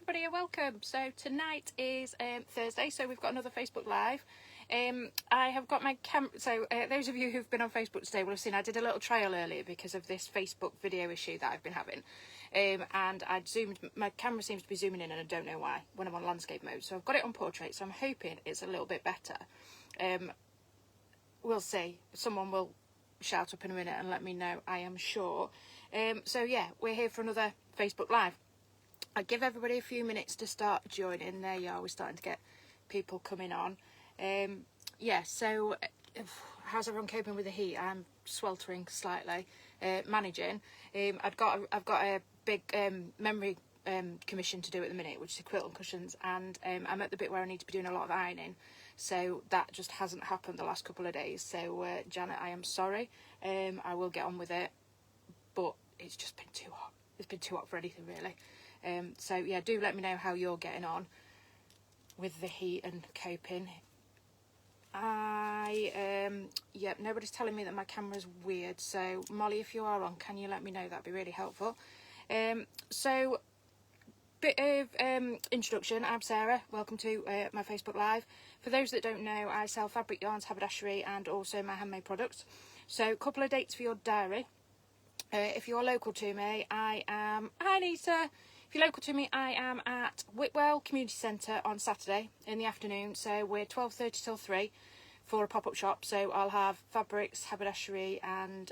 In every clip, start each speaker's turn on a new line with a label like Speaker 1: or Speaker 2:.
Speaker 1: everybody and welcome. So tonight is Thursday, so we've got another Facebook Live. I have got my those of you who've been on Facebook today will have seen I did a little trial earlier because of this Facebook video issue that I've been having. And my camera seems to be zooming in and I don't know why when I'm on landscape mode. So I've got it on portrait, so I'm hoping it's a little bit better. We'll see. Someone will shout up in a minute and let me know, I am sure. So yeah, we're here for another Facebook Live. I'll give everybody a few minutes to start joining. There you are, we're starting to get people coming on. Yeah, so how's everyone coping with the heat? I'm sweltering slightly, managing. I've got a big memory commission to do at the minute, which is a quilt and cushions, and I'm at the bit where I need to be doing a lot of ironing, so that just hasn't happened the last couple of days. So Janet, I am sorry. I will get on with it, but it's just been too hot. It's been too hot for anything really. So yeah, do let me know how you're getting on with the heat and coping. Yep, nobody's telling me that my camera's weird, so Molly, if you are on, can you let me know? That'd be really helpful. So bit of introduction. I'm Sarah, welcome to my Facebook Live. For those that don't know, I sell fabric yarns, haberdashery and also my handmade products. So a couple of dates for your diary. If you're local to me, hi Nita. If you're local to me, I am at Whitwell Community Centre on Saturday in the afternoon. So we're 12:30 till 3 for a pop-up shop. So I'll have fabrics, haberdashery and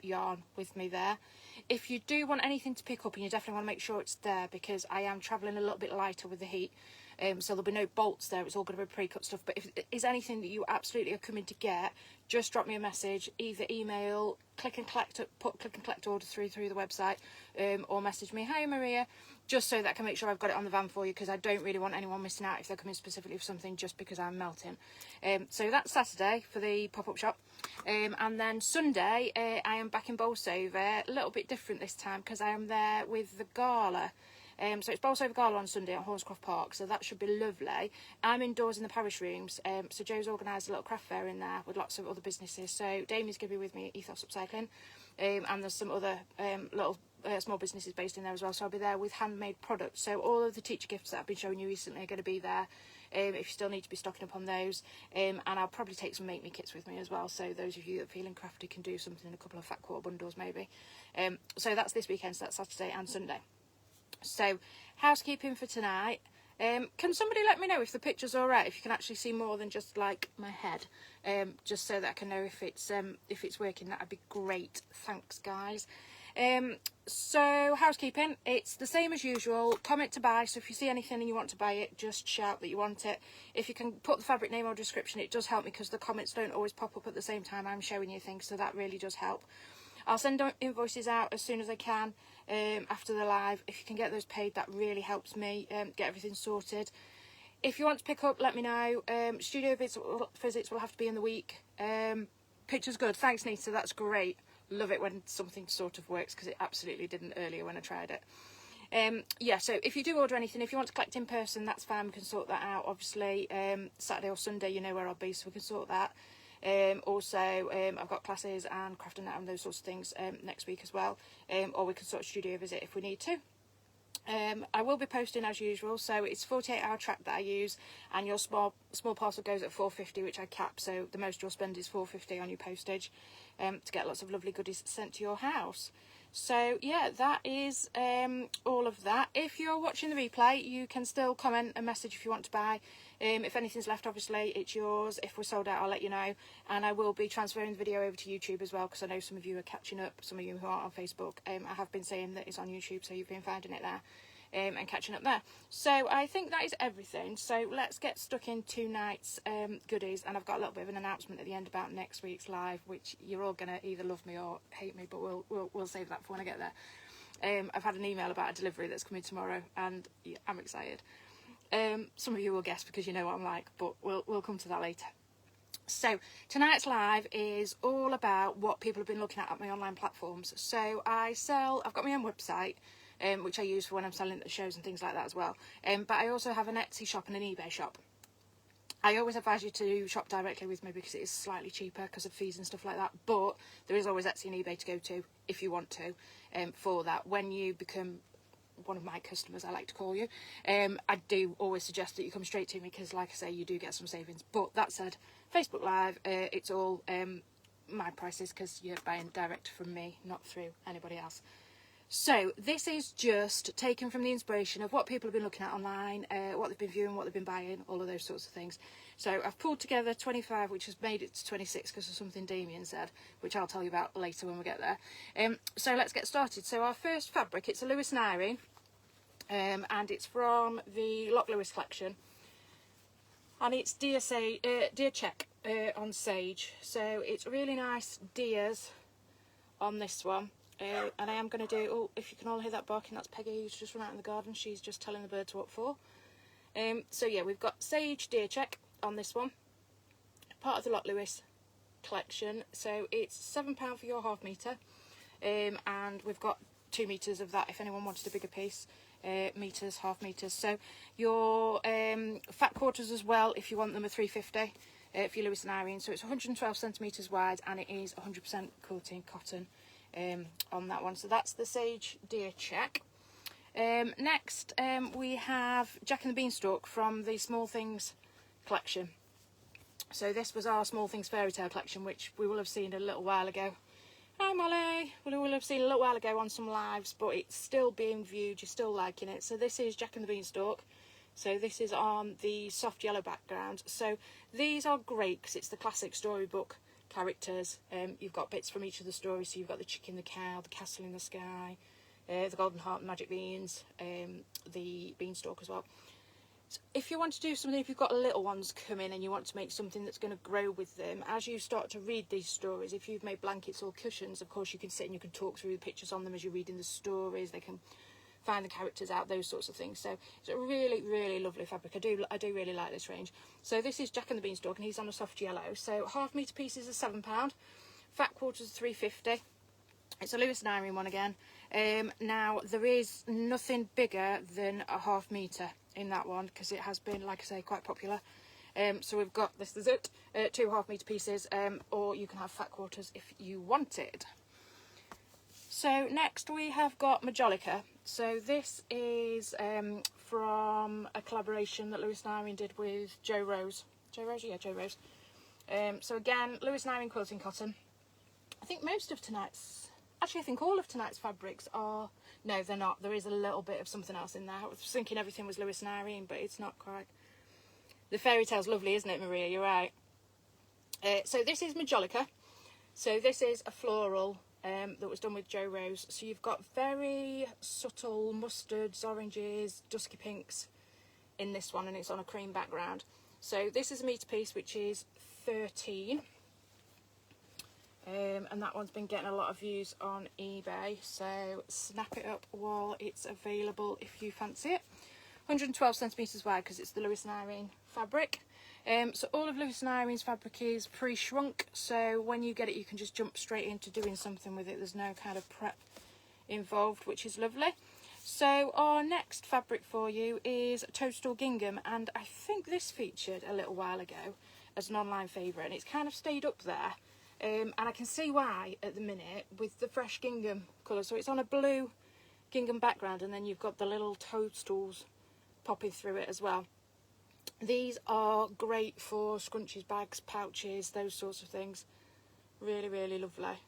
Speaker 1: yarn with me there. If you do want anything to pick up, and you definitely want to make sure it's there, because I am travelling a little bit lighter with the heat. So there'll be no bolts there, it's all going to be pre-cut stuff. But if it is anything that you absolutely are coming to get, just drop me a message, either email, click and collect order through the website, or message me, hi Maria, just so that I can make sure I've got it on the van for you, because I don't really want anyone missing out if they're coming specifically for something just because I'm melting. So that's Saturday for the pop-up shop. And then Sunday, I am back in Bolsover, a little bit different this time because I am there with the gala. So it's Bolsover Gala on Sunday at Horsecroft Park, so that should be lovely. I'm indoors in the parish rooms, so Joe's organised a little craft fair in there with lots of other businesses. So Damie's going to be with me at Ethos Upcycling, and there's some other little small businesses based in there as well, so I'll be there with handmade products. So all of the teacher gifts that I've been showing you recently are going to be there, if you still need to be stocking up on those. And I'll probably take some Make Me kits with me as well, so those of you that are feeling crafty can do something in a couple of fat quarter bundles maybe. So that's this weekend, so that's Saturday and Sunday. So housekeeping for tonight. Can somebody let me know if the picture's all right, if you can actually see more than just like my head, just so that I can know if it's working? That'd be great. Thanks guys. So housekeeping, it's the same as usual. Comment to buy, so if you see anything and you want to buy it, just shout that you want it. If you can put the fabric name or description, it does help me, because the comments don't always pop up at the same time I'm showing you things, so that really does help. I'll send invoices out as soon as I can after the live. If you can get those paid, that really helps me get everything sorted. If you want to pick up, let me know. Studio visits will have to be in the week. Picture's good. Thanks, Nita. That's great. Love it when something sort of works, because it absolutely didn't earlier when I tried it. Yeah, so if you do order anything, if you want to collect in person, that's fine. We can sort that out. Obviously, Saturday or Sunday, you know where I'll be, so we can sort that. Also, I've got classes and craft and those sorts of things next week as well, or we can sort of studio visit if we need to. I will be posting as usual, so it's 48-hour track that I use, and your small parcel goes at £4.50, which I cap, so the most you'll spend is £4.50 on your postage, to get lots of lovely goodies sent to your house. So yeah, that is all of that. If you're watching the replay, you can still comment and message if you want to buy. If anything's left, obviously it's yours. If we're sold out, I'll let you know, and I will be transferring the video over to YouTube as well, because I know some of you are catching up, some of you who aren't on Facebook. I have been saying that it's on YouTube, so you've been finding it there, and catching up there. So I think that is everything, so let's get stuck into tonight's goodies. And I've got a little bit of an announcement at the end about next week's live, which you're all gonna either love me or hate me, but we'll save that for when I get there. I've had an email about a delivery that's coming tomorrow, and yeah, I'm excited. Some of you will guess because you know what I'm like, but we'll come to that later. So tonight's live is all about what people have been looking at my online platforms. So I've got my own website, which I use for when I'm selling at the shows and things like that as well. But I also have an Etsy shop and an eBay shop. I always advise you to shop directly with me because it is slightly cheaper because of fees and stuff like that. But there is always Etsy and eBay to go to if you want to, for that. When you become one of my customers, I like to call you, I do always suggest that you come straight to me, because like I say, you do get some savings. But that said, Facebook Live, it's all my prices, because you're buying direct from me, not through anybody else. So this is just taken from the inspiration of what people have been looking at online, what they've been viewing, what they've been buying, all of those sorts of things. So I've pulled together 25, which has made it to 26 because of something Damien said, which I'll tell you about later when we get there. So let's get started. So our first fabric, it's a Lewis and Irene, and it's from the Loch Lewis collection, and it's deer check on sage. So it's really nice deers on this one. And I am going to do, oh, if you can all hear that barking, that's Peggy, who's just run out in the garden. She's just telling the birds what for. So yeah, we've got sage deer check on this one, part of the Loch Lewis collection. So it's £7 for your ½ metre, and we've got 2 metres of that if anyone wanted a bigger piece. Metres, ½ metres. So your fat quarters as well, if you want them, are 350 for your Lewis and Irene. So it's 112 centimetres wide, and it is 100% quilting cotton on that one. So that's the sage deer check. Next we have Jack and the Beanstalk from the Small Things collection. So this was our Small Things fairy tale collection, which we will have seen a little while ago. Hi Molly! We will have seen a little while ago on some lives, but it's still being viewed, you're still liking it. So this is Jack and the Beanstalk. So this is on the soft yellow background. So these are great because it's the classic storybook characters. You've got bits from each of the stories. So you've got the chicken, the cow, the castle in the sky, the golden heart, and magic beans, the beanstalk as well. So if you want to do something, if you've got little ones come in and you want to make something that's going to grow with them, as you start to read these stories, if you've made blankets or cushions, of course you can sit and you can talk through the pictures on them as you're reading the stories. They can find the characters out, those sorts of things. So it's a really, really lovely fabric. I do really like this range. So this is Jack and the Beanstalk, and he's on a soft yellow. So ½ metre pieces are £7, fat quarters are 350. It's a Lewis and Irene one again. Now there is nothing bigger than a ½ metre in that one, because it has been, like I say, quite popular. So we've got, this is it, 2 ½ metre pieces, or you can have fat quarters if you wanted. So next we have got Majolica. So this is from a collaboration that Lewis and Irene did with Jo Rose. Jo Rose? Yeah, Jo Rose. So again, Lewis and Irene quilting cotton. I think most of tonight's, actually I think all of tonight's fabrics are, no they're not. There is a little bit of something else in there. I was thinking everything was Lewis and Irene, but it's not quite. The fairy tale's lovely, isn't it, Maria? You're right. So this is Majolica. So this is a floral that was done with Jo Rose. So you've got very subtle mustards, oranges, dusky pinks in this one, and it's on a cream background. So this is a metre piece, which is 13. And that one's been getting a lot of views on eBay. So snap it up while it's available if you fancy it. 112 centimetres wide because it's the Lewis and Irene fabric. So all of Lewis and Irene's fabric is pre-shrunk, so when you get it you can just jump straight into doing something with it. There's no kind of prep involved, which is lovely. So our next fabric for you is Toadstool Gingham, and I think this featured a little while ago as an online favourite, and it's kind of stayed up there. And I can see why at the minute with the fresh gingham colour. So it's on a blue gingham background, and then you've got the little toadstools popping through it as well. These are great for scrunchies, bags, pouches, those sorts of things. Really, really lovely.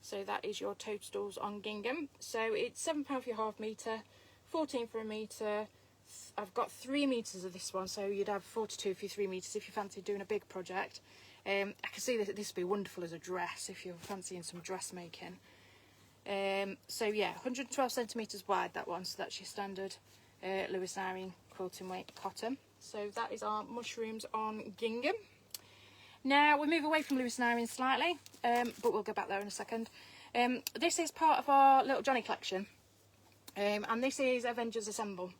Speaker 1: So that is your toadstools on gingham. So it's £7 for your ½ metre, 14 for a metre. I've got 3 metres of this one, so you'd have 42 for your 3 metres if you fancy doing a big project. I can see that this would be wonderful as a dress if you're fancying some dressmaking. So yeah, 112 centimetres wide, that one. So that's your standard Lewis and Irene quilting weight cotton. So that is our mushrooms on gingham. Now we move away from Lewis and Irene slightly, but we'll go back there in a second. This is part of our Little Johnny collection, and this is Avengers Assemble.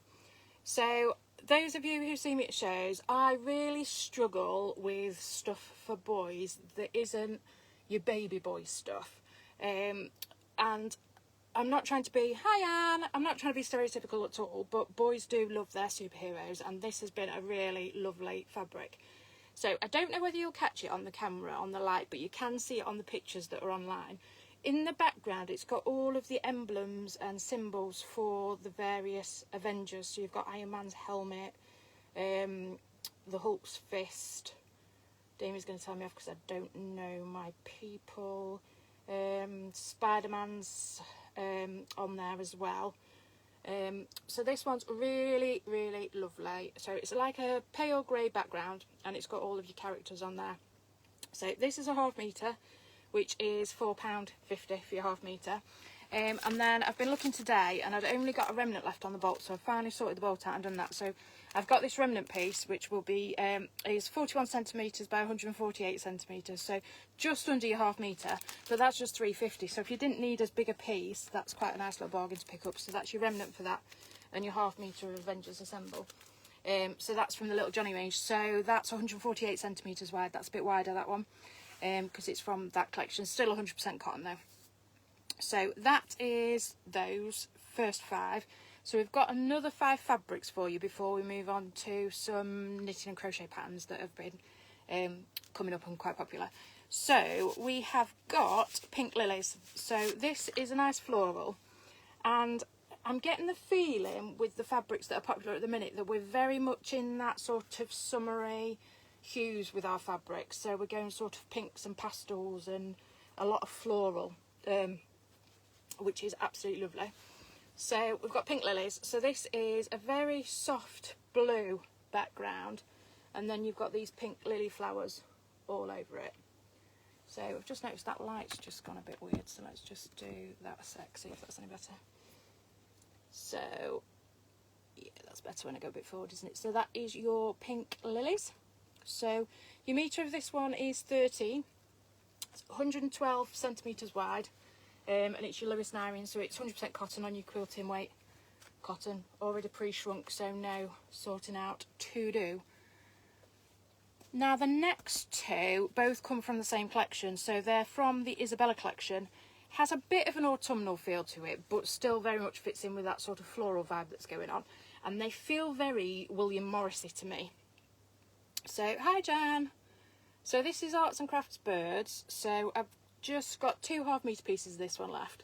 Speaker 1: So those of you who see me at shows, I really struggle with stuff for boys that isn't your baby boy stuff. And I'm not trying to be, hi Anne, I'm not trying to be stereotypical at all, but boys do love their superheroes, and this has been a really lovely fabric. So I don't know whether you'll catch it on the camera, on the light, but you can see it on the pictures that are online. In the background, it's got all of the emblems and symbols for the various Avengers. So you've got Iron Man's helmet, the Hulk's fist. Damien's going to tell me off because I don't know my people. Spider-Man's on there as well. So this one's really, really lovely. So it's like a pale grey background, and it's got all of your characters on there. So this is a ½ metre, which is £4.50 for your ½ metre. And then I've been looking today, and I'd only got a remnant left on the bolt, so I finally sorted the bolt out and done that. So I've got this remnant piece, which will be is 41 centimetres by 148 centimetres, so just under your ½ metre, but that's just £3.50. So if you didn't need as big a piece, that's quite a nice little bargain to pick up. So that's your remnant for that, and your ½ metre of Avengers Assemble. So that's from the Little Johnny range. So that's 148 centimetres wide. That's a bit wider, that one, because it's from that collection. Still 100% cotton though. So that is those first 5. So we've got another 5 fabrics for you before we move on to some knitting and crochet patterns that have been coming up and quite popular. So we have got Pink Lilies. So this is a nice floral, and I'm getting the feeling with the fabrics that are popular at the minute that we're very much in that sort of summery hues with our fabrics. So we're going sort of pinks and pastels and a lot of floral, which is absolutely lovely. So we've got Pink Lilies. So this is a very soft blue background, and then you've got these pink lily flowers all over it. So I've just noticed that light's just gone a bit weird, so let's just do that a sec, see if that's any better. So yeah, that's better when I go a bit forward, isn't it? So that is your Pink Lilies. So your metre of this one is 13. It's 112 centimetres wide, and it's your Lewis and Irene, so it's 100% cotton on your quilting weight. Cotton, already pre-shrunk, so no sorting out to do. Now the next 2 both come from the same collection, so they're from the Isabella collection. Has a bit of an autumnal feel to it, but still very much fits in with that sort of floral vibe that's going on. And they feel very William Morrissey to me. So, hi Jan! So this is Arts and Crafts Birds. So I've just got 2 ½ metre pieces of this one left.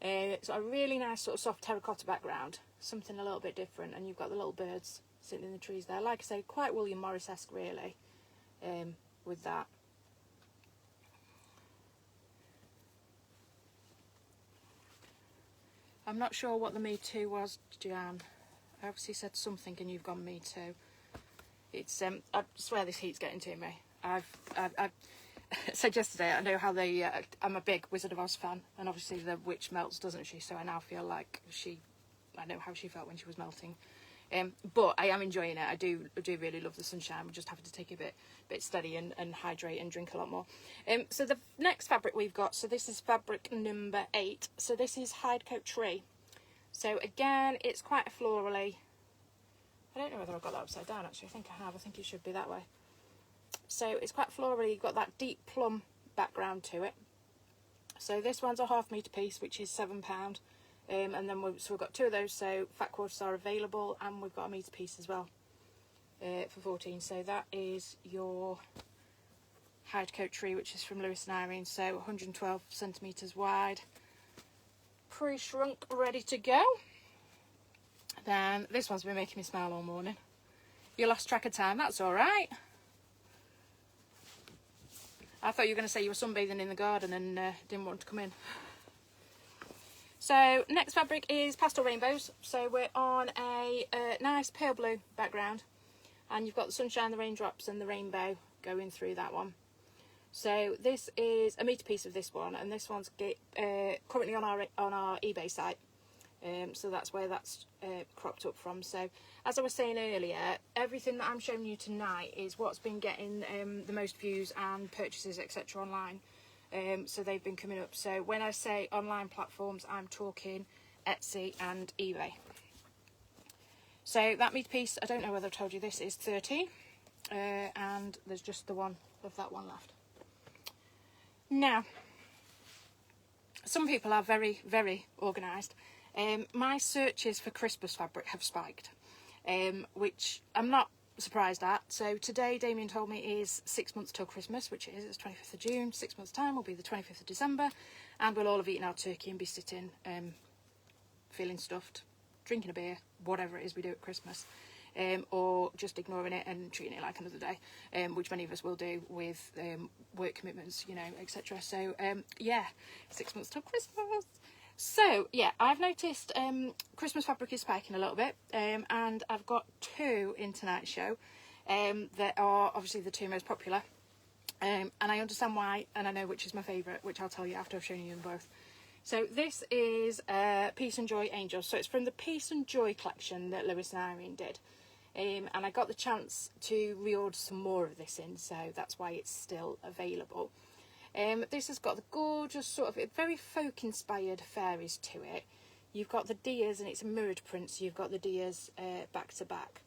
Speaker 1: It's got a really nice sort of soft terracotta background, something a little bit different, and you've got the little birds sitting in the trees there. Like I say, quite William Morris-esque really, with that. I'm not sure what the Me Too was, Jan. I obviously said something and you've gone Me Too. It's I swear this heat's getting to me. I've said yesterday, I know how they I'm a big Wizard of Oz fan, and obviously the witch melts, doesn't she? So I now feel like I know how she felt when she was melting. But I am enjoying it. I do really love the sunshine. We just have to take it a bit steady and hydrate and drink a lot more. So the next fabric we've got, so this is fabric number 8. So this is Hidecoat Tree. So again, it's quite a florally. I don't know whether I've got that upside down actually. I think I have. I think it should be that way. So it's quite florally. You've got that deep plum background to it. So this one's a ½ metre piece, which is £7. And then we've got 2 of those, so fat quarters are available, and we've got a metre piece as well for 14. So that is your Hidecoat Tree, which is from Lewis and Irene, so 112 centimetres wide, pre-shrunk, ready to go. Then this one's been making me smile all morning. You lost track of time, that's all right. I thought you were going to say you were sunbathing in the garden and didn't want to come in. So next fabric is Pastel Rainbows. So we're on a nice pale blue background, and you've got the sunshine, the raindrops and the rainbow going through that one. So this is a metre piece of this one, and this one's currently on our eBay site. So that's where that's cropped up from. So as I was saying earlier, everything that I'm showing you tonight is what's been getting the most views and purchases, etc. online. So they've been coming up. So when I say online platforms, I'm talking Etsy and eBay. So that metre piece, I don't know whether I've told you this, is 13. And there's just the one of that one left. Now, some people are very, very organised. My searches for Christmas fabric have spiked, which I'm not surprised at. So today Damien told me is 6 months till Christmas, which it is. It's 25th of June. 6 months time will be the 25th of December, and we'll all have eaten our turkey and be sitting feeling stuffed, drinking a beer, whatever it is we do at Christmas, or just ignoring it and treating it like another day, which many of us will do with work commitments, you know, etc. So yeah, 6 months till Christmas. So yeah, I've noticed Christmas fabric is spiking a little bit, and I've got two in tonight's show that are obviously the two most popular, and I understand why, and I know which is my favourite, which I'll tell you after I've shown you them both. So this is Peace and Joy Angels. So it's from the Peace and Joy collection that Lewis and Irene did. And I got the chance to reorder some more of this in, so that's why it's still available. This has got the gorgeous sort of very folk inspired fairies to it. You've got the deers, and it's a mirrored print, so you've got the deers back to back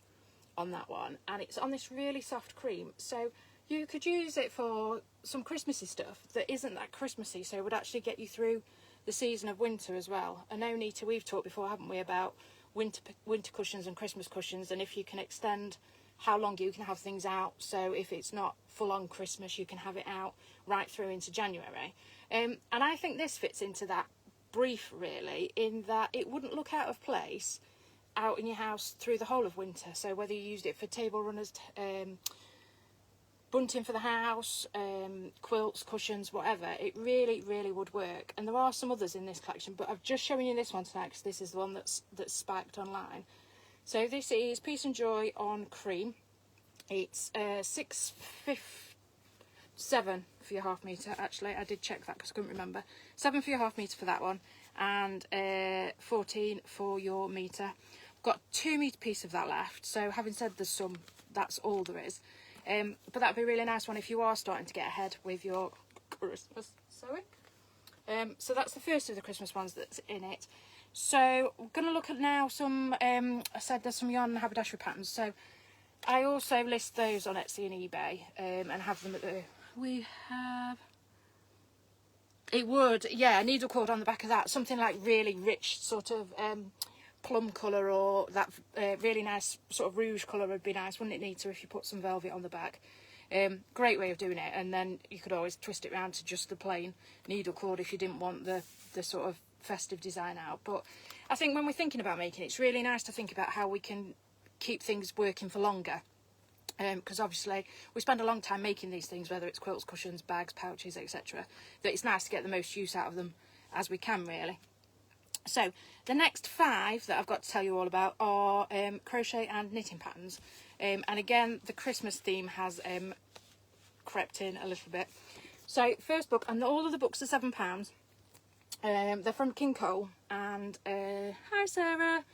Speaker 1: on that one, and it's on this really soft cream, so you could use it for some Christmassy stuff that isn't that Christmassy, so it would actually get you through the season of winter as well. I know, Nita, we've talked before, haven't we, about winter cushions and Christmas cushions, and if you can extend how long you can have things out, so if it's not full on Christmas, you can have it out right through into January. And I think this fits into that brief, really, in that it wouldn't look out of place out in your house through the whole of winter. So whether you used it for table runners, bunting for the house, quilts, cushions, whatever, it really, really would work. And there are some others in this collection, but I've just shown you this one tonight because this is the one that's spiked online. So this is Peace and Joy on cream. It's 7 for your half metre. Actually, I did check that because I couldn't remember. 7 for your half metre for that one, and 14 for your metre. I've got 2 metre piece of that left. So having said there's some, that's all there is. But that'd be a really nice one if you are starting to get ahead with your Christmas sewing. So that's the first of the Christmas ones that's in it. So we're going to look at now some, I said there's some yarn and haberdashery patterns. So I also list those on Etsy and eBay, and have them at the, we have, it would, yeah, a needle cord on the back of that. Something like really rich sort of plum colour, or that really nice sort of rouge colour would be nice, wouldn't it, Nita, if you put some velvet on the back. Great way of doing it. And then you could always twist it around to just the plain needle cord if you didn't want the sort of festive design out. But I think when we're thinking about making it, it's really nice to think about how we can keep things working for longer, because obviously we spend a long time making these things, whether it's quilts, cushions, bags, pouches, etc., that it's nice to get the most use out of them as we can, really. So the next 5 that I've got to tell you all about are crochet and knitting patterns, and again the Christmas theme has crept in a little bit. So first book, and all of the books are £7. They're from King Cole, and hi Sarah.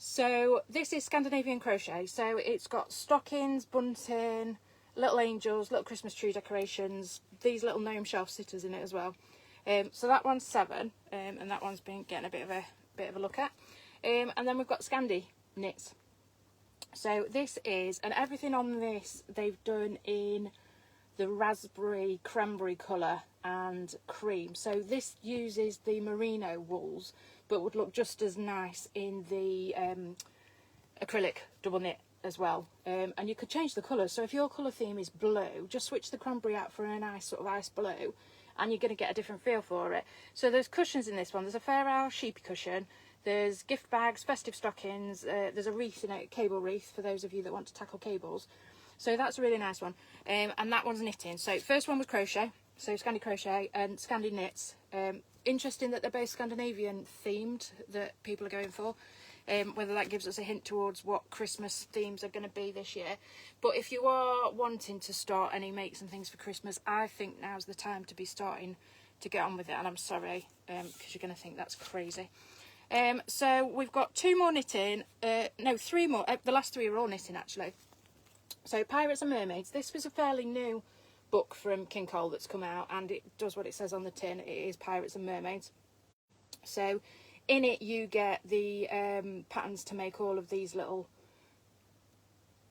Speaker 1: So this is Scandinavian crochet, so it's got stockings, bunting, little angels, little Christmas tree decorations, these little gnome shelf sitters in it as well. So that one's 7, and that one's been getting a bit of a look at. And then we've got Scandi knits. So this is, and everything on this they've done in the raspberry cranberry colour and cream. So this uses the merino wools, but would look just as nice in the acrylic double knit as well. And you could change the colours. So if your colour theme is blue, just switch the cranberry out for a nice sort of ice blue, and you're going to get a different feel for it. So there's cushions in this one. There's a Fair Isle sheepy cushion. There's gift bags, festive stockings. There's a wreath in it, cable wreath, for those of you that want to tackle cables. So that's a really nice one. And that one's knitting. So first one was crochet. So Scandi Crochet and Scandi Knits. Interesting that they're both Scandinavian themed that people are going for. Whether that gives us a hint towards what Christmas themes are going to be this year. But if you are wanting to start any makes and things for Christmas, I think now's the time to be starting to get on with it. And I'm sorry, because you're going to think that's crazy. So we've got 2 more knitting, no, 3 more. The last 3 are all knitting, actually. So Pirates and Mermaids. This was a fairly new book from King Cole that's come out, and it does what it says on the tin. It is Pirates and Mermaids. So in it you get the patterns to make all of these little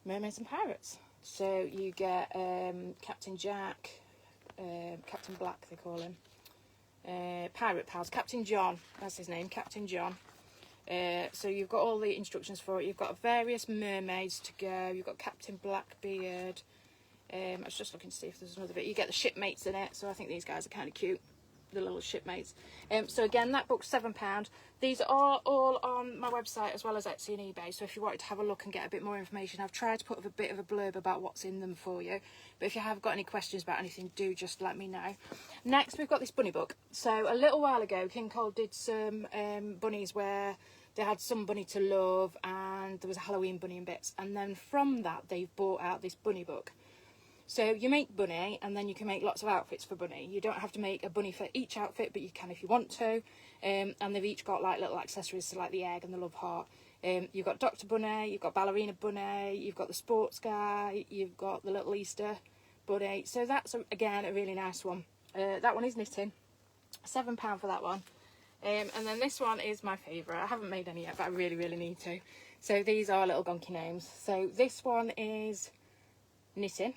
Speaker 1: mermaids and pirates. So you get Captain Jack, Captain Black they call him, Pirate Pals, Captain John, that's his name, Captain John, So you've got all the instructions for it. You've got various mermaids to go. You've got Captain Blackbeard. I was just looking to see if there's another bit. You get the shipmates in it, so I think these guys are kind of cute, the little shipmates. So again, that book's £7. These are all on my website as well as Etsy and eBay, so if you wanted to have a look and get a bit more information, I've tried to put a bit of a blurb about what's in them for you, but if you have got any questions about anything, do just let me know. Next, we've got this bunny book. So a little while ago, King Cole did some bunnies where they had some bunny to love and there was a Halloween bunny and bits, and then from that they've brought out this bunny book. So you make bunny and then you can make lots of outfits for bunny. You don't have to make a bunny for each outfit, but you can if you want to. And they've each got like little accessories, so like the egg and the love heart. You've got Dr. Bunny, you've got Ballerina Bunny, you've got the sports guy, you've got the little Easter bunny. So that's, again, a really nice one. That one is knitting. £7 for that one. And then this one is my favourite. I haven't made any yet, but I really, really need to. So these are little gonky names. So this one is knitting.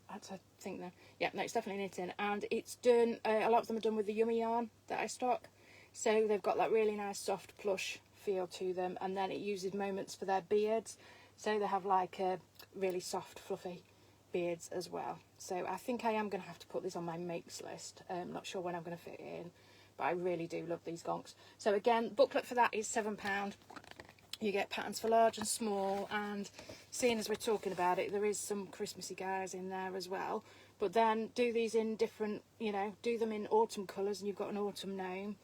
Speaker 1: I think no. Yeah, no, it's definitely knitting, and it's done. A lot of them are done with the Yummy yarn that I stock, so they've got that really nice soft plush feel to them. And then it uses moments for their beards, so they have like a really soft, fluffy beards as well. So I think I am going to have to put this on my makes list. Not sure when I'm going to fit it in, but I really do love these gonks. So again, booklet for that is £7. You get patterns for large and small, and seeing as we're talking about it, there is some Christmassy guys in there as well. But then do these in different, you know, do them in autumn colours and you've got an autumn gnome.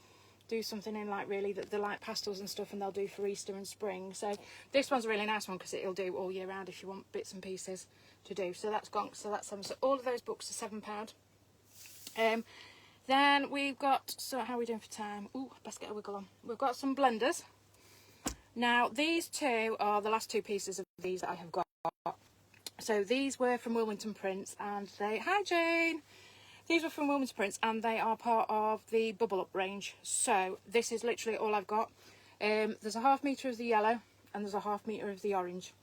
Speaker 1: Do something in like really that they're like pastels and stuff, and they'll do for Easter and spring. So this one's a really nice one because it'll do all year round if you want bits and pieces to do. So that's gonks, so that's £7. So all of those books are £7. Then we've got, so how are we doing for time? Ooh, best get a wiggle on. We've got some blenders. Now, these two are the last two pieces of these that I have got. So these were from Wilmington Prints, and they... Hi, Jane! These were from Wilmington Prints, and they are part of the Bubble Up range. So this is literally all I've got. There's a ½ metre of the yellow, and there's a ½ metre of the orange.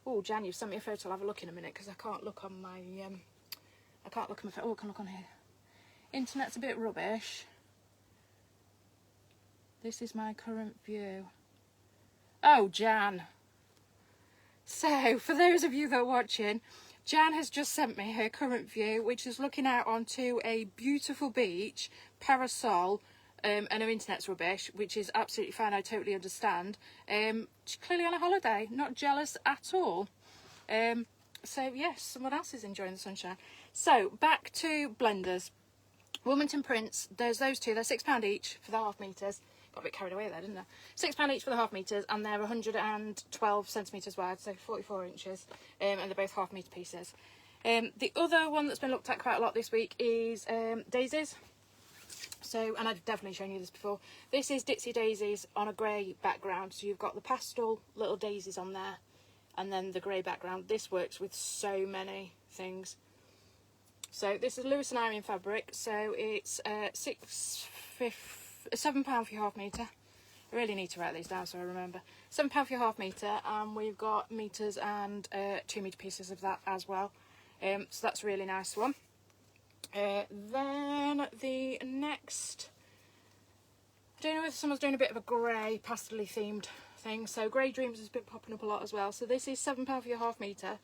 Speaker 1: Oh, Jan, you've sent me a photo. I'll have a look in a minute, because I can't look on my... I can't look on my... Oh, I can look on here. Internet's a bit rubbish. This is my current view. Oh, Jan. So, for those of you that are watching, Jan has just sent me her current view, which is looking out onto a beautiful beach, parasol, and her internet's rubbish, which is absolutely fine, I totally understand. She's clearly on a holiday, not jealous at all. So, yes, someone else is enjoying the sunshine. So, back to blenders. Wilmington Prints, there's those two, they're £6 each for the ½ metres. Got a bit carried away there, didn't I? £6 each for the ½ metres, and they're 112 centimetres wide, so 44 inches, and they're both ½ metre pieces. The other one that's been looked at quite a lot this week is daisies. So, and I've definitely shown you this before. This is Ditsy Daisies on a grey background, so you've got the pastel little daisies on there, and then the grey background. This works with so many things. So this is Lewis and Irene fabric, so it's £7 for your ½ metre. I really need to write these down so I remember. £7 for your ½ metre, and we've got metres and 2 metre pieces of that as well. So that's a really nice one. Then the next, I don't know if someone's doing a bit of a grey pastel-y themed thing. So Grey Dreams has been popping up a lot as well. So this is £7 for your ½ metre.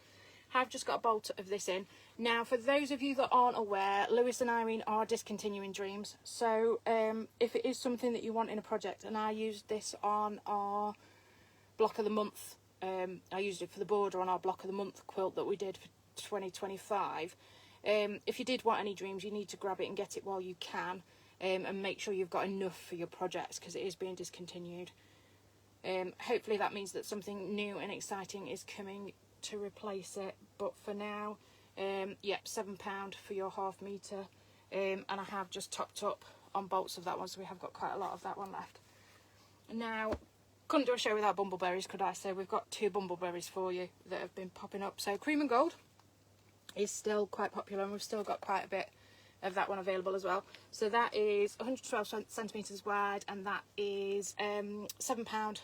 Speaker 1: I've just got a bolt of this in. Now, for those of you that aren't aware, Lewis and Irene are discontinuing Dreams. So if it is something that you want in a project, and I used this on our block of the month, I used it for the border on our block of the month quilt that we did for 2025. If you did want any Dreams, you need to grab it and get it while you can, and make sure you've got enough for your projects because it is being discontinued. Hopefully that means that something new and exciting is coming to replace it, but for now, yep, £7 for your ½ metre, and I have just topped up on bolts of that one, so we have got quite a lot of that one left. Now, couldn't do a show without bumbleberries, could I? So we've got 2 bumbleberries for you that have been popping up. So Cream and Gold is still quite popular, and we've still got quite a bit of that one available as well. So that is 112 centimetres wide, and that is £7 for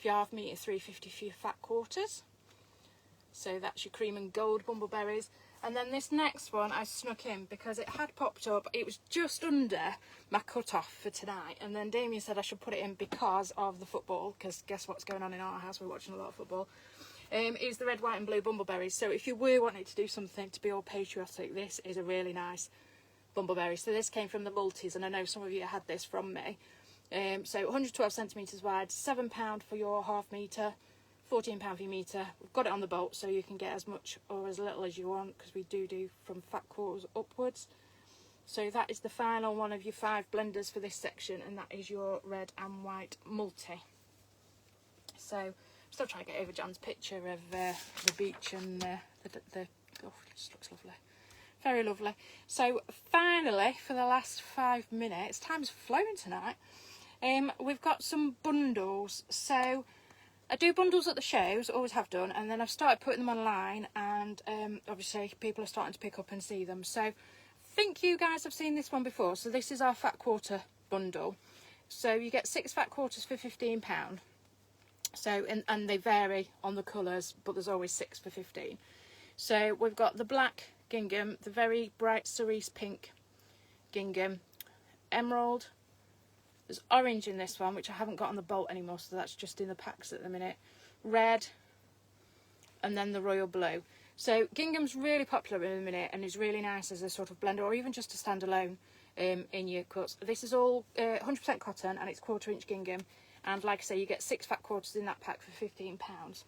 Speaker 1: your ½ metre, £3.50 for your fat quarters. So that's your Cream and Gold bumbleberries. And then this next one I snuck in because it had popped up. It was just under my cut-off for tonight. And then Damien said I should put it in because of the football. Because guess what's going on in our house? We're watching a lot of football. Is the red, white and blue bumbleberries. So if you were wanting to do something to be all patriotic, this is a really nice bumbleberry. So this came from the Multis, and I know some of you had this from me. So 112 centimetres wide, £7 for your half metre, £14 for your metre. We've got it on the bolt so you can get as much or as little as you want, because we do from fat quarters upwards. So that is the final one of your 5 blenders for this section, and that is your red and white multi. So I'm still trying to get over Jan's picture of the beach and oh, it just looks lovely. Very lovely. So finally, for the last 5 minutes, time's flown tonight, we've got some bundles. So I do bundles at the shows, always have done, and then I've started putting them online, and obviously people are starting to pick up and see them. So I think you guys have seen this one before. So this is our fat quarter bundle. So you get 6 fat quarters for £15. So and they vary on the colours, but there's always 6 for 15. So we've got the black gingham, the very bright cerise pink gingham, emerald. There's orange in this one, which I haven't got on the bolt anymore, so that's just in the packs at the minute. Red, and then the royal blue. So gingham's really popular in a minute and is really nice as a sort of blender, or even just to stand alone in your quilts. This is all 100% cotton, and it's 1/4 inch gingham. And like I say, you get 6 fat quarters in that pack for £15.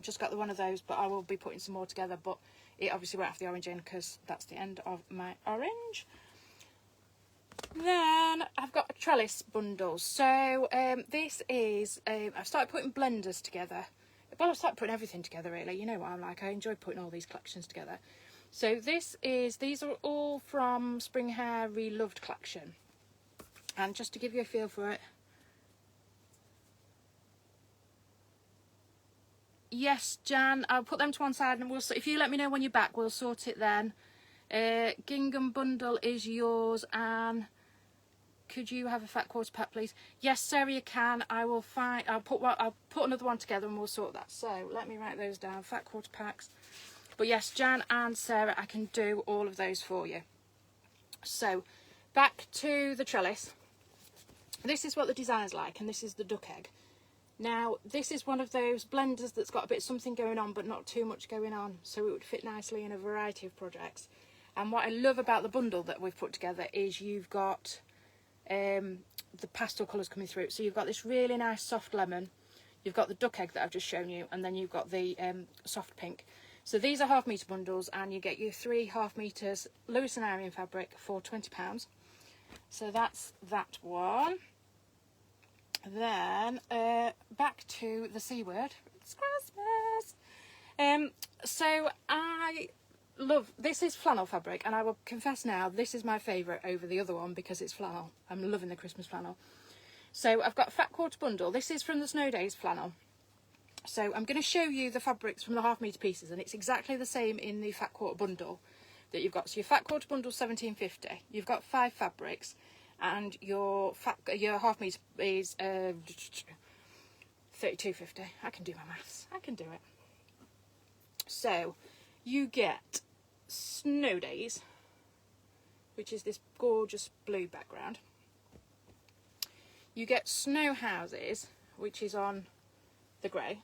Speaker 1: Just got the one of those, but I will be putting some more together, but it obviously won't have the orange in because that's the end of my orange. Then I've got a trellis bundle. So this is, I've started putting blenders together. Well, I've started putting everything together really. You know what I'm like, I enjoy putting all these collections together. So these are all from Spring Hair Reloved collection. And just to give you a feel for it. Yes, Jan, I'll put them to one side, and if you let me know when you're back, we'll sort it then. Gingham bundle is yours, Anne. Could you have a fat quarter pack, please? Yes, Sarah, you can. I'll put another one together and we'll sort that. So let me write those down. Fat quarter packs. But yes, Jan and Sarah, I can do all of those for you. So back to the trellis. This is what the design's like, and this is the duck egg. Now, this is one of those blenders that's got a bit of something going on, but not too much going on, so it would fit nicely in a variety of projects. And what I love about the bundle that we've put together is you've got the pastel colours coming through. So you've got this really nice soft lemon, you've got the duck egg that I've just shown you, and then you've got the soft pink. So these are half metre bundles, and you get your 3 half metres Lewis and Arian fabric for £20. So that's that one. Then back to the C word. It's Christmas. So I love, this is flannel fabric, and I will confess now, this is my favourite over the other one because it's flannel. I'm loving the Christmas flannel. So I've got a fat quarter bundle. This is from the Snow Days flannel. So I'm going to show you the fabrics from the half metre pieces, and it's exactly the same in the fat quarter bundle that you've got. So your fat quarter bundle is £17.50. You've got 5 fabrics. And your half metre is £32.50. I can do my maths. I can do it. So you get Snow Days, which is this gorgeous blue background. You get Snow Houses, which is on the grey.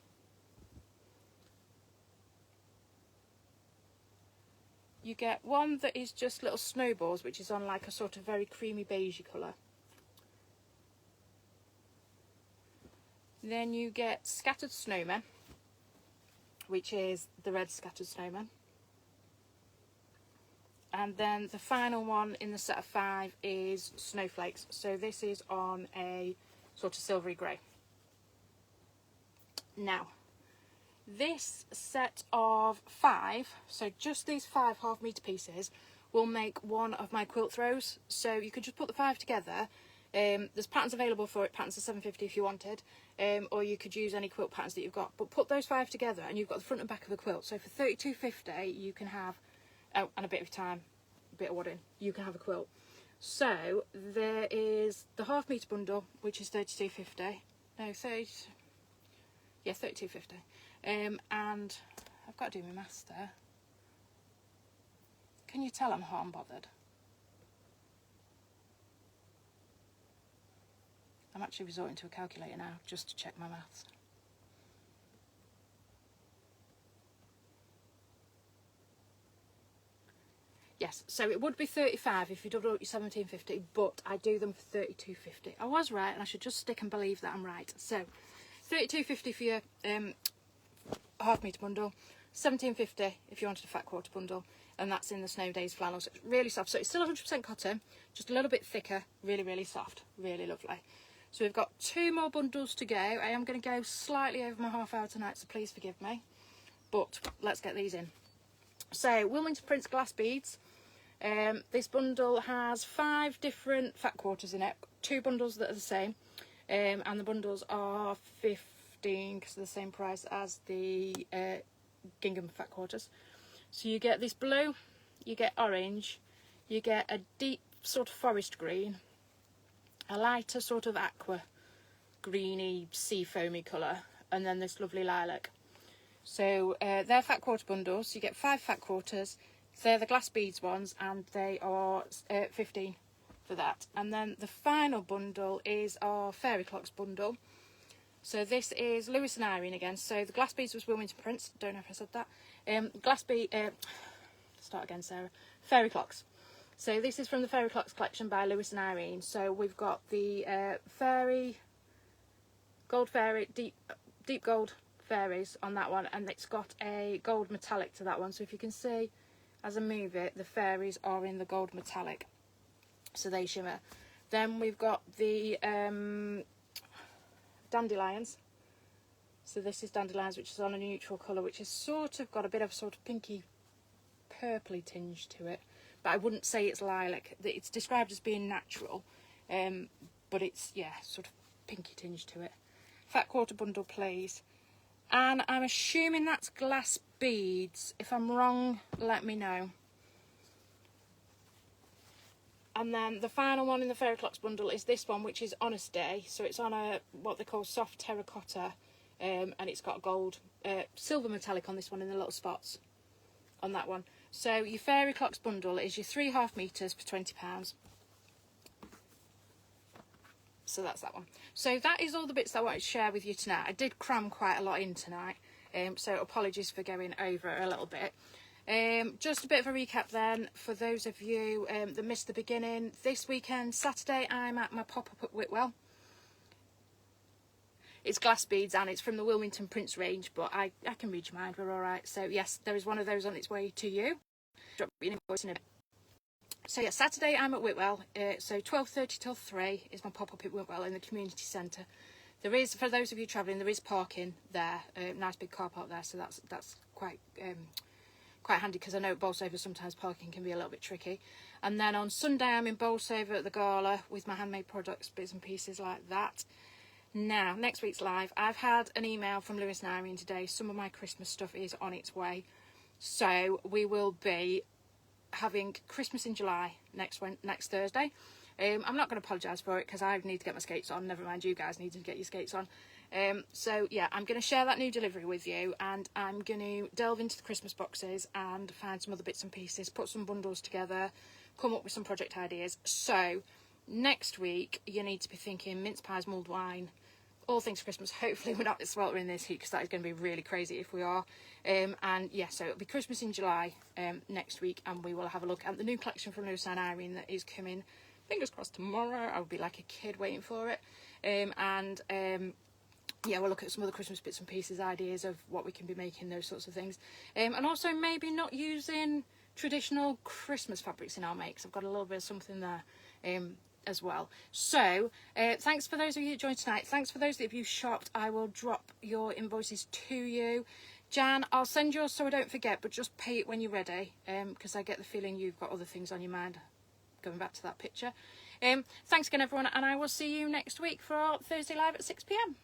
Speaker 1: You get one that is just little snowballs, which is on like a sort of very creamy beigey colour. Then you get Scattered Snowmen, which is the red scattered snowman. And then the final one in the set of 5 is Snowflakes. So this is on a sort of silvery grey. Now, this set of 5, so just these 5 half metre pieces, will make one of my quilt throws. So you could just put the 5 together. There's patterns available for it. Patterns are £7.50 if you wanted, or you could use any quilt patterns that you've got. But put those 5 together, and you've got the front and back of the quilt. So for £32.50, you can have, oh, and a bit of time, a bit of wadding, you can have a quilt. So there is the half metre bundle, which is £32.50. No, 30. Yeah, £32.50. And I've got to do my maths there. Can you tell I'm hot and bothered? I'm actually resorting to a calculator now just to check my maths. Yes, so it would be 35 if you double up your 1750, but I do them for 32.50. I was right, and I should just stick and believe that I'm right. So 32.50 for your half metre bundle, 17.50 if you wanted a fat quarter bundle, and that's in the Snow Days flannel. So it's really soft. So it's still 100% cotton, just a little bit thicker, really, really soft, really lovely. So we've got 2 more bundles to go. I am going to go slightly over my half hour tonight, so please forgive me. But let's get these in. So Wilmington Prince glass beads. This bundle has 5 different fat quarters in it, 2 bundles that are the same, and the bundles are 15 because they're the same price as the gingham fat quarters. So you get this blue, you get orange, you get a deep sort of forest green, a lighter sort of aqua greeny sea foamy colour, and then this lovely lilac. So they're fat quarter bundles. You get 5 fat quarters. They're the glass beads ones, and they are 15 for that. And then the final bundle is our Fairy Clocks bundle. So this is Lewis and Irene again. So the glass beads was Wilmington Prince. Don't know if I said that. Start again, Sarah. Fairy Clocks. So this is from the Fairy Clocks collection by Lewis and Irene. So we've got the gold fairy, deep gold fairies on that one, and it's got a gold metallic to that one. So if you can see, as I move it, the fairies are in the gold metallic, so they shimmer. Then we've got the dandelions. So this is dandelions, which is on a neutral colour, which is sort of got a bit of sort of pinky purpley tinge to it, but I wouldn't say it's lilac. It's described as being natural, but it's, yeah, sort of pinky tinge to it. Fat quarter bundle, please. And I'm assuming that's glass beads. If I'm wrong, let me know. And then the final one in the Fairy Clocks bundle is this one, which is Honest Day. So it's on a what they call soft terracotta, and it's got gold, silver metallic on this one in the little spots on that one. So your Fairy Clocks bundle is your 3 half metres for £20. So that's that one. So that is all the bits that I wanted to share with you tonight. I did cram quite a lot in tonight, so apologies for going over a little bit. Just a bit of a recap then for those of you that missed the beginning. This weekend, Saturday, I'm at my pop-up at Whitwell. It's glass beads and it's from the Wilmington Prince range, but I can read your mind, we're alright. So yes, there is one of those on its way to you. Drop me an invoice in a bit. So yeah, Saturday I'm at Whitwell, so 12:30 till 3 is my pop-up at Whitwell in the community centre. There is, for those of you travelling, there is parking there, nice big car park there, so that's quite handy, because I know at Bolsover sometimes parking can be a little bit tricky. And then on Sunday I'm in Bolsover at the gala with my handmade products, bits and pieces like that. Now, next week's live, I've had an email from Lewis and Irene today. Some of my Christmas stuff is on its way, so we will be having Christmas in July next Thursday. I'm not going to apologise for it because I need to get my skates on, never mind you guys need to get your skates on. So yeah, I'm going to share that new delivery with you, and I'm going to delve into the Christmas boxes and find some other bits and pieces, put some bundles together, come up with some project ideas. So next week you need to be thinking mince pies, mulled wine, all things Christmas. Hopefully we're not sweltering this heat, because that is going to be really crazy if we are. And yeah, so it'll be Christmas in July next week, and we will have a look at the new collection from Lewis and Irene that is coming, fingers crossed, tomorrow. I'll be like a kid waiting for it. Yeah, we'll look at some other Christmas bits and pieces, ideas of what we can be making, those sorts of things. And also maybe not using traditional Christmas fabrics in our makes. I've got a little bit of something there as well. So thanks for those of you that joined tonight. Thanks for those of you shopped. I will drop your invoices to you. Jan, I'll send yours so I don't forget, but just pay it when you're ready, because I get the feeling you've got other things on your mind, going back to that picture. Thanks again everyone, and I will see you next week for our Thursday live at 6 p.m.